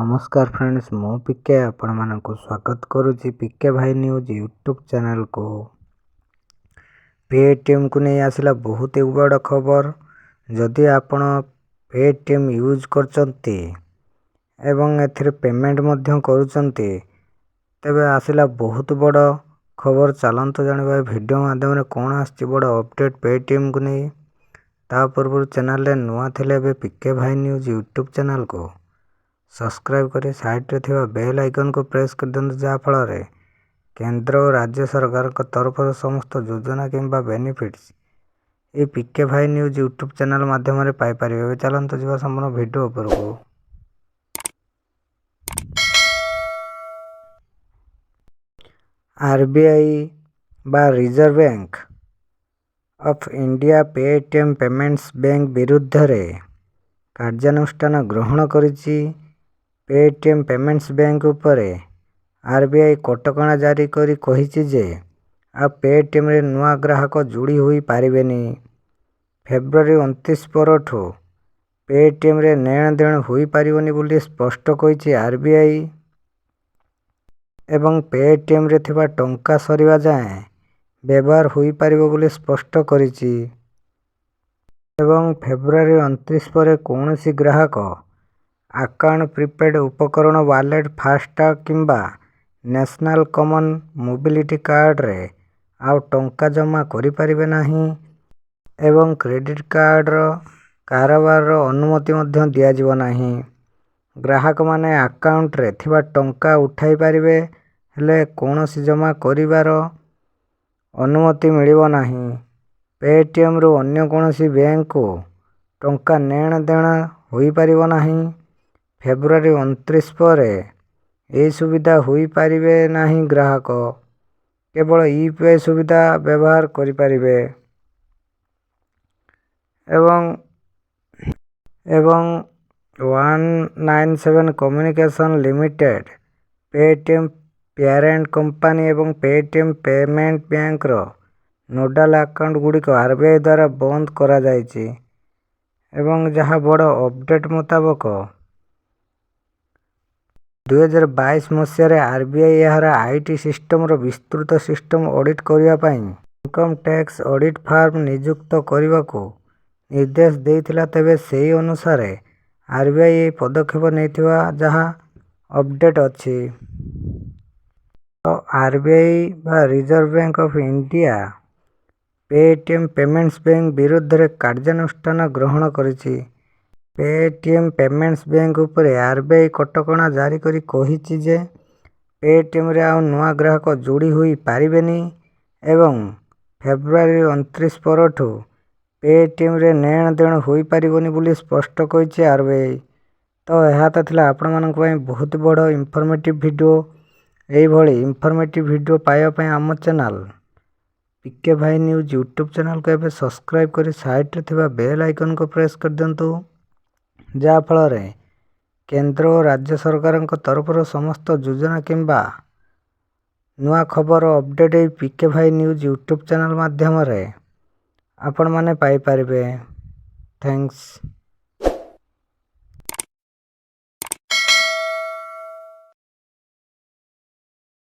नमस्कार फ्रेंड्स, मु पिके आपण मानक स्वागत करुच्ची पिके भाई न्यूज यूट्यूब चैनल को। पेटीएम को नहीं आसला बहुत एक बड़ खबर। जदि आपण पेटीएम यूज करचंती एवं एथिरे पेमेंट मध्य करूचंती तेबे आसला बहुत बड़ खबर। चलंत जानिबा वीडियो माध्यम रे कोन आछि बड़ अपडेट पेटीएम को नहीं। ता पूर्व चैनल रे नुआ थिले बे पिके भाई न्यूज यूट्यूब चैनल को सब्सक्राइब करी साइड रे थिबा बेल आइकन को प्रेस कर दियंतु, जा फल रे केंद्र और राज्य सरकार का तरफ समस्त योजना किंबा बेनिफिट्स ये पिके भाई न्यूज यूट्यूब चैनल माध्यम रे पाई परिबे। चलंतु जीवा संपूर्ण वीडियो ऊपर को। आरबीआई बा reserve bank of India Paytm payments bank विरुद्ध रे कार्यानुष्ठान ग्रहण करिछि। पेटीएम पेमेंट्स बैंक उपरे आरबीआई कटकणा जारी करी कहिछि जे आ पेटीएम रे नुआ ग्राहक जोड़ी होई पारिबेनी। फेब्रुआरी 29 परठू पेटीएम रे लेन देन होई पारिबोनी बोली स्पष्ट कहिछि आरबीआई। एवं पेटीएम रे थिबा टंका सरीवा जाए व्यवहार होई पारिबो बोली स्पष्ट करिछि। एवं फेब्रुआरी 29 परे कोनोसी ग्राहक अकाउंट प्रीपेड उपकरण वालेट फास्टैग किंबा नेशनल कॉमन मोबिलिटी कार्ड रे आउ टंका जमा करि परिबे नाही। एवं क्रेडिट कार्ड रो कारोबार रो अनुमति मध्य दिया जिवो नाही। ग्राहक माने अकाउंट रे थिबा टंका उठाई परिबे हेले कोनोसी जमा करिवार अनुमति मिलिबो नाही। पेटीएम रो अन्य कोनोसी बैंक को टंका लेन देन होई परिबो नाही। फेब्रुआरी 29 पर यह सुविधा होई पारिबे नाही। ग्राहक केवल यूपीआई सुविधा व्यवहार करि पारिबे। एवं 197 communication limited Paytm parent company एवं पेटीएम पेमेंट बैंक रो नोडाल अकाउंट गुड़िक आरबीआई द्वारा बंद करा जायछि। एवं जहाँ बड़ अपडेट मुताबक 2022 मसीह आरबीआई यार आईटी सिस्टम रो विस्तृत सिस्टम ऑडिट करिया पई इनकम टैक्स ऑडिट फर्म नियुक्त करने को निर्देश देइथिला। तेबे सेही अनुसार आरबीआई पदक्षेप नेथिबा जहाँ अपडेट अछि। तो आरबीआई बा reserve bank of India Paytm payments bank विरुद्ध रे कार्यानुष्ठान ग्रहण करिछि। पेटीएम पेमेंट्स बैंक उपरे आरबीआई कटकणा जारी करी कहिछि जे पेटीएम रे आउ नुआ ग्राहक जोड़ी होई पारिबेनी। एवं फेब्रुआरी 29 परठू पेटीएम रे लेन देन होई पारिबोनी बोली स्पष्ट कहिछि आरबीआई। तो यह तो थिला आपण मानक पई बहुत बड़ इंफॉर्मेटिव वीडियो। एई भली इंफॉर्मेटिव वीडियो पाया पई हम चैनल पिके भाई न्यूज यूट्यूब चैनल को एबे सब्सक्राइब करी साइड रे थिबा बेल आइकन को प्रेस कर दियंतु, जा फल रे केंद्र और राज्य सरकार तरफ समस्त योजना किंबा नुआ खबर अपडेट पिके भाई न्यूज यूट्यूब चैनल माध्यम रे आपण माने पाई परिबे। थैंक्स।